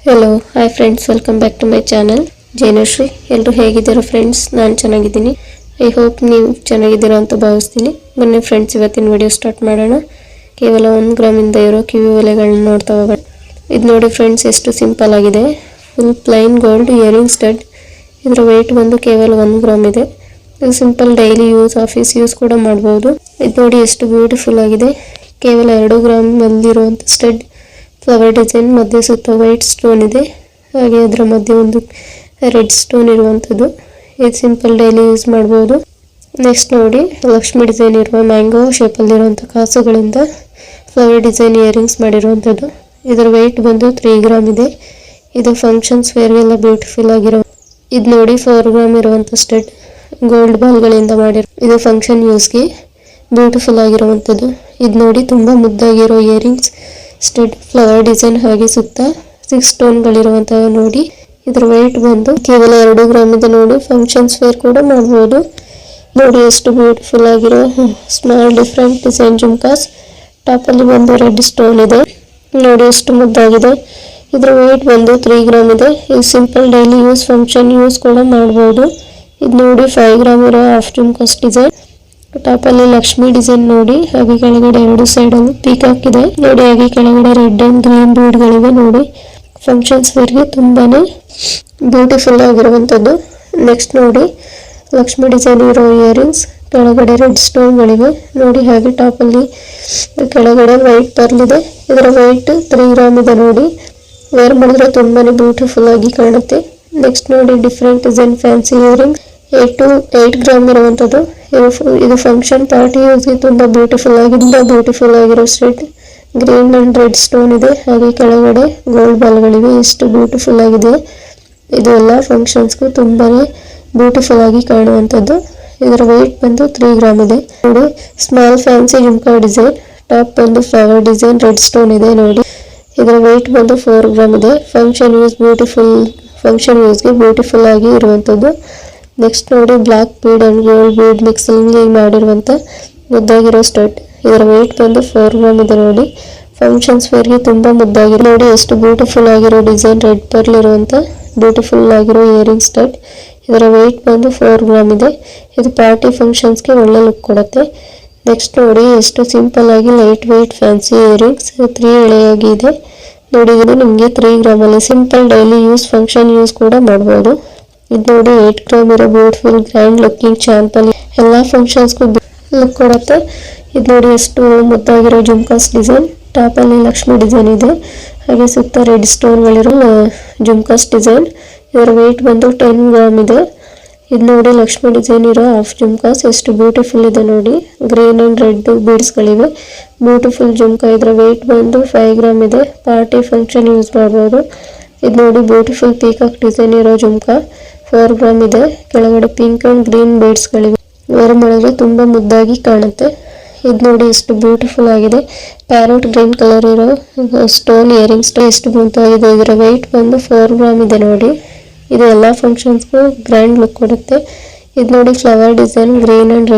Hello hi friends, welcome back to my channel Jainashree. ಎಲ್ಲರೂ ಹೇಗಿದ್ದೀರಾ friends? ನಾನು ಚೆನ್ನಾಗಿದ್ದೀನಿ. ಐ ಹೋಪ್ ನೀವು ಚೆನ್ನಾಗಿದ್ದೀರಾ ಅಂತ ಭಾವಿಸ್ತೀನಿ. ಬನ್ನಿ ಫ್ರೆಂಡ್ಸ್, ಇವತ್ತಿನ ವಿಡಿಯೋ ಸ್ಟಾರ್ಟ್ ಮಾಡೋಣ. ಕೇವಲ 1 ಗ್ರಾಮಿಂದ ಇರೋ ಕಿವಿ ಓಲೆಗಳನ್ನ ನೋಡ್ತಾ ಹೋಗೋಣ. ಇದು ನೋಡಿ ಫ್ರೆಂಡ್ಸ್, ಎಷ್ಟು ಸಿಂಪಲ್ ಆಗಿದೆ. Full plain gold earring stud. ಇದರ ವೆಯ್ಟ್ ಬಂದು ಕೇವಲ 1 ಗ್ರಾಮ್ ಇದೆ. ಇದು simple daily use, office use ಕೂಡ ಮಾಡ್ಬೋದು. ಇದು ನೋಡಿ ಎಷ್ಟು ಬ್ಯೂಟಿಫುಲ್ ಆಗಿದೆ. ಕೇವಲ 2 ಗ್ರಾಮ್ ಬಂದಿರುವಂಥ ಸ್ಟಡ್. ಫ್ಲವರ್ ಡಿಸೈನ್, ಮಧ್ಯೆ ಸುತ್ತ ವೈಟ್ ಸ್ಟೋನ್ ಇದೆ. ಹಾಗೆ ಅದರ ಮಧ್ಯೆ ಒಂದು ರೆಡ್ ಸ್ಟೋನ್ ಇರುವಂಥದ್ದು. ಇದು ಸಿಂಪಲ್ ಡೈಲಿ ಯೂಸ್ ಮಾಡ್ಬೋದು. ನೆಕ್ಸ್ಟ್ ನೋಡಿ, ಲಕ್ಷ್ಮಿ ಡಿಸೈನ್ ಇರುವ ಮ್ಯಾಂಗೋ ಶೇಪಲ್ಲಿರುವಂಥ ಕಾಸುಗಳಿಂದ ಫ್ಲವರ್ ಡಿಸೈನ್ ಇಯರಿಂಗ್ಸ್ ಮಾಡಿರುವಂಥದ್ದು. ಇದರ ವೆಯ್ಟ್ ಬಂದು 3 ಗ್ರಾಮ್ ಇದೆ. ಇದು ಫಂಕ್ಷನ್ಸ್ ವೇರ್ಗೆಲ್ಲ ಬ್ಯೂಟಿಫುಲ್ ಆಗಿರೋ. ಇದು ನೋಡಿ 4 ಗ್ರಾಮ್ ಇರುವಂಥ ಸ್ಟಡ್, ಗೋಲ್ಡ್ ಬಾಲ್ಗಳಿಂದ ಮಾಡಿರೋ. ಇದು ಫಂಕ್ಷನ್ ಯೂಸ್ಗೆ ಬ್ಯೂಟಿಫುಲ್ ಆಗಿರುವಂಥದ್ದು. ಇದು ನೋಡಿ ತುಂಬ ಮುದ್ದಾಗಿರೋ ಇಯರಿಂಗ್ಸ್ ಸ್ಟಡ್, ಫ್ಲವರ್ ಡಿಸೈನ್, ಹಾಗೆ ಸುತ್ತ 6 ಸ್ಟೋನ್ಗಳಿರುವಂತಹ ನೋಡಿ. ಇದರ ವೆಯ್ಟ್ ಬಂದು ಕೇವಲ 2 ಗ್ರಾಮ್ ಇದೆ. ನೋಡಿ ಫಂಕ್ಷನ್ಸ್ ವೇರ್ ಕೂಡ ಮಾಡ್ಬೋದು. ನೋಡಿ ಎಷ್ಟು ಬ್ಯೂಟಿಫುಲ್ ಆಗಿರೋ ಸ್ಮಾಲ್ ಡಿಫ್ರೆಂಟ್ ಡಿಸೈನ್ ಜುಮ್ಕಾಸ್. ಟಾಪಲ್ಲಿ ಬಂದು ರೆಡ್ ಸ್ಟೋನ್ ಇದೆ. ನೋಡಿ ಎಷ್ಟು ಮುದ್ದಾಗಿದೆ. ಇದರ ವೆಯ್ಟ್ ಬಂದು 3 ಗ್ರಾಮ್ ಇದೆ. ಇದು simple daily use, function use ಕೂಡ ಮಾಡ್ಬೋದು. ಇದು ನೋಡಿ 5 ಗ್ರಾಮ್ ಇರೋ ಹಾಫ್ ಜುಮ್ಕಾಸ್ ಡಿಸೈನ್. ಟಾಪಲ್ಲಿ ಲಕ್ಷ್ಮಿ ಡಿಸೈನ್ ನೋಡಿ, ಹಾಗೆ ಕೆಳಗಡೆ 2 ಸೈಡಲ್ಲಿ ಪೀಕಾಕ್ ಇದೆ ನೋಡಿ. ಹಾಗೆ ಕೆಳಗಡೆ ರೆಡ್ ಅಂಡ್ ಗ್ರೀನ್ ಬೀಡ್ಗಳಿವೆ ನೋಡಿ. ಫಂಕ್ಷನ್ಸ್ ವೇರ್ಗೆ ತುಂಬಾನೇ ಬ್ಯೂಟಿಫುಲ್ ಆಗಿರುವಂಥದ್ದು. ನೆಕ್ಸ್ಟ್ ನೋಡಿ, ಲಕ್ಷ್ಮಿ ಡಿಸೈನ್ ಇರೋ ಇಯರಿಂಗ್ಸ್, ಕೆಳಗಡೆ ರೆಡ್ ಸ್ಟೋನ್ಗಳಿವೆ ನೋಡಿ. ಹಾಗೆ ಟಾಪಲ್ಲಿ ಕೆಳಗಡೆ ವೈಟ್ ಪರ್ಲ್ ಇದೆ. ಇದರ ವೆಯ್ಟ್ 3 ಗ್ರಾಮ್ ಇದೆ ನೋಡಿ. ವೇರ್ ಮಾಡಿದ್ರೆ ತುಂಬಾನೇ ಬ್ಯೂಟಿಫುಲ್ ಆಗಿ ಕಾಣುತ್ತೆ. ನೆಕ್ಸ್ಟ್ ನೋಡಿ, different design fancy earrings, 8 gram ಇರುವಂಥದ್ದು. ಇದು ಫಂಕ್ಷನ್ ಪಾರ್ಟಿ ಯೂಸ್ಗೆ ತುಂಬ ಬ್ಯೂಟಿಫುಲ್ ಆಗಿರೋ set. Green and red stone ಇದೆ. ಹಾಗೆ ಕೆಳಗಡೆ ಗೋಲ್ಡ್ ಬಾಲ್ಗಳಿವೆ. ಎಷ್ಟು ಬ್ಯೂಟಿಫುಲ್ ಆಗಿದೆ. ಇದು ಎಲ್ಲ ಫಂಕ್ಷನ್ಸ್ಗೂ ತುಂಬಾನೇ ಬ್ಯೂಟಿಫುಲ್ ಆಗಿ ಕಾಣುವಂಥದ್ದು. ಇದರ ವೆಯ್ಟ್ ಬಂದು 3 ಗ್ರಾಮ್ ಇದೆ ನೋಡಿ. Small fancy jhumka design. Top ಬಂದು ಫ್ಲವರ್ ಡಿಸೈನ್, ರೆಡ್ ಸ್ಟೋನ್ ಇದೆ ನೋಡಿ. ಇದರ ವೆಯ್ಟ್ ಬಂದು 4 ಗ್ರಾಮ್ ಇದೆ. ಫಂಕ್ಷನ್ ಯೂಸ್ಗೆ ಬ್ಯೂಟಿಫುಲ್ ಆಗಿ ಇರುವಂಥದ್ದು. ನೆಕ್ಸ್ಟ್ ನೋಡಿ, black bead and gold bead mix ಅಲ್ಲಿ ಮಾಡಿರುವಂಥ ಮುದ್ದಾಗಿರೋ ಸ್ಟಡ್. ಇದರ ವೆಯ್ಟ್ ಬಂದು 4 ಗ್ರಾಮ್ ಇದೆ ನೋಡಿ. ಫಂಕ್ಷನ್ಸ್ ವೇರ್ಗೆ ತುಂಬ ಮುದ್ದಾಗಿರೋ ನೋಡಿ. ಎಷ್ಟು ಬ್ಯೂಟಿಫುಲ್ ಆಗಿರೋ ಡಿಸೈನ್, ರೆಡ್ ಪರ್ಲ್ ಇರುವಂಥ ಬ್ಯೂಟಿಫುಲ್ ಆಗಿರೋ ಇಯರಿಂಗ್ ಸ್ಟಡ್. ಇದರ ವೆಯ್ಟ್ ಬಂದು 4 ಗ್ರಾಮ್ ಇದೆ. ಇದು ಪಾರ್ಟಿ ಫಂಕ್ಷನ್ಸ್ಗೆ ಒಳ್ಳೆ ಲುಕ್ ಕೊಡುತ್ತೆ. ನೆಕ್ಸ್ಟ್ ನೋಡಿ, ಎಷ್ಟು ಸಿಂಪಲ್ ಆಗಿ ಲೈಟ್ ವೆಯ್ಟ್ ಫ್ಯಾನ್ಸಿ ಇಯರಿಂಗ್ಸ್ 3 ಎಳೆಯಾಗಿ ಇದೆ ನೋಡಿ. ಇದು ನಿಮಗೆ 3 ಗ್ರಾಮಲ್ಲಿ simple daily use, function use ಕೂಡ ಮಾಡ್ಬೋದು. ಇದು ನೋಡಿ 8 ಗ್ರಾಮ್ ಇರೋ ಬ್ಯೂಟಿಫುಲ್ ಗ್ರ್ಯಾಂಡ್ ಲುಕ್ಕಿಂಗ್ ಚಾಂಪಲ್, ಎಲ್ಲ ಫಂಕ್ಷನ್ಸ್ಗೂ ಲುಕ್ ಕೊಡುತ್ತೆ. ಇದು ನೋಡಿ ಎಷ್ಟು ಮುದ್ದಾಗಿರೋ ಜುಮ್ಕಾಸ್ ಡಿಸೈನ್. ಟಾಪಲ್ಲಿ ಲಕ್ಷ್ಮಿ ಡಿಸೈನ್ ಇದೆ. ಹಾಗೆ ಸುತ್ತ ರೆಡ್ ಸ್ಟೋನ್ಗಳಿರೋ ಜುಮ್ಕಾಸ್ ಡಿಸೈನ್. ಇದರ ವೆಯ್ಟ್ ಬಂದು 10 ಗ್ರಾಮ್ ಇದೆ. ಇದು ನೋಡಿ ಲಕ್ಷ್ಮಿ ಡಿಸೈನ್ ಇರೋ ಹಾಫ್ ಜುಮ್ಕಾಸ್, ಎಷ್ಟು ಬ್ಯೂಟಿಫುಲ್ ಇದೆ ನೋಡಿ. ಗ್ರೀನ್ ಅಂಡ್ ರೆಡ್ ಬೀಡ್ಸ್ಗಳಿವೆ. ಬ್ಯೂಟಿಫುಲ್ ಜುಮ್ಕಾ. ಇದರ ವೆಯ್ಟ್ ಬಂದು 5 ಗ್ರಾಮ್ ಇದೆ. ಪಾರ್ಟಿ ಫಂಕ್ಷನ್ ಯೂಸ್ ಮಾಡ್ಬೋದು. ಇದು ನೋಡಿ ಬ್ಯೂಟಿಫುಲ್ ಪೀಕಾಕ್ ಡಿಸೈನ್ ಇರೋ ಜುಮ್ಕಾ, 4 ಗ್ರಾಮ್ ಇದೆ. ಕೆಳಗಡೆ ಪಿಂಕ್ ಅಂಡ್ ಗ್ರೀನ್ ಬೀಡ್ಸ್ಗಳಿವೆ. ವೇರ್ ಮಾಡಿದ್ರೆ ತುಂಬ ಮುದ್ದಾಗಿ ಕಾಣುತ್ತೆ. ಇದು ನೋಡಿ ಎಷ್ಟು ಬ್ಯೂಟಿಫುಲ್ ಆಗಿದೆ. ಪ್ಯಾರೋಟ್ ಗ್ರೀನ್ ಕಲರ್ ಇರೋ ಸ್ಟೋನ್ ಇಯರಿಂಗ್ ಸ್ಟೋನ್, ಎಷ್ಟು ಮುದ್ದಾಗಿದೆ. ಇದರ ವೆಯ್ಟ್ ಬಂದು 4 ಗ್ರಾಮ್ ಇದೆ ನೋಡಿ. ಇದು ಎಲ್ಲ ಫಂಕ್ಷನ್ಸ್ಗೂ ಗ್ರ್ಯಾಂಡ್ ಲುಕ್ ಕೊಡುತ್ತೆ. ಇದು ನೋಡಿ flower design, green and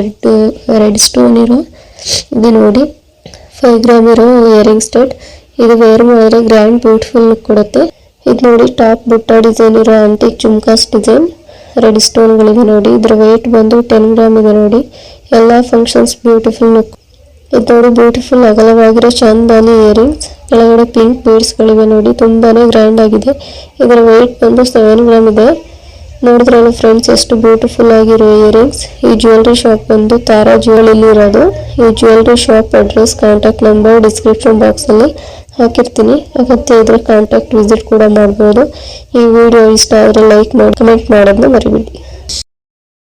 red stone ಇರೋ. ಇದು ನೋಡಿ 5 ಗ್ರಾಮ್ ಇರೋ ಇಯರಿಂಗ್ ಸ್ಟಡ್. ಇದು ವೇರ್ ಮಾಡಿದ್ರೆ ಗ್ರ್ಯಾಂಡ್ ಬ್ಯೂಟಿಫುಲ್ ಲುಕ್ ಕೊಡುತ್ತೆ. ಇದು ನೋಡಿ ಟಾಪ್ ಬುಟ್ಟ ಡಿಸೈನ್ ಇರೋ ಆಂಟಿಕ್ ಜುಮ್ಕಾಸ್ ಡಿಸೈನ್, ರೆಡ್ ಸ್ಟೋನ್ಗಳಿವೆ ನೋಡಿ. ಇದರ ವೆಯ್ಟ್ ಬಂದು 10 ಗ್ರಾಮ್ ಇದೆ ನೋಡಿ. ಎಲ್ಲ ಫಂಕ್ಷನ್ಸ್ ಬ್ಯೂಟಿಫುಲ್ ಲುಕ್. ಇದು ನೋಡಿ ಬ್ಯೂಟಿಫುಲ್ ಅಗಲವಾಗಿರೋ ಚಾಂದಾಲಿ ಇಯರಿಂಗ್ಸ್, ಕೆಳಗಡೆ ಪಿಂಕ್ ಬೀಡ್ಸ್ಗಳಿವೆ ನೋಡಿ. ತುಂಬಾನೇ ಗ್ರ್ಯಾಂಡ್ ಆಗಿದೆ. ಇದರ ವೆಯ್ಟ್ ಬಂದು 7 ಗ್ರಾಮ್ ಇದೆ. ನೋಡಿದ್ರಲ್ಲ ಫ್ರೆಂಡ್ಸ್, ಎಷ್ಟು ಬ್ಯೂಟಿಫುಲ್ ಆಗಿರೋ ಇಯರಿಂಗ್ಸ್. ಈ ಜ್ಯುವೆಲ್ರಿ ಶಾಪ್ ಬಂದು ತಾರಾ ಜ್ಯುವೆಲ್ ಇರೋದು. ಈ jewellery shop address, contact number description ಬಾಕ್ಸಲ್ಲಿ ಹಾಕಿರ್ತೀನಿ. ಅಗತ್ಯ ಇದ್ರೆ ಕಾಂಟ್ಯಾಕ್ಟ್ ವಿಸಿಟ್ ಕೂಡ ಮಾಡ್ಬೋದು. ಈ ವಿಡಿಯೋ ಇಷ್ಟ ಆದರೆ ಲೈಕ್ ಮಾಡಿ, ಕಮೆಂಟ್ ಮಾಡೋದನ್ನ ಮರಿಬೇಡಿ.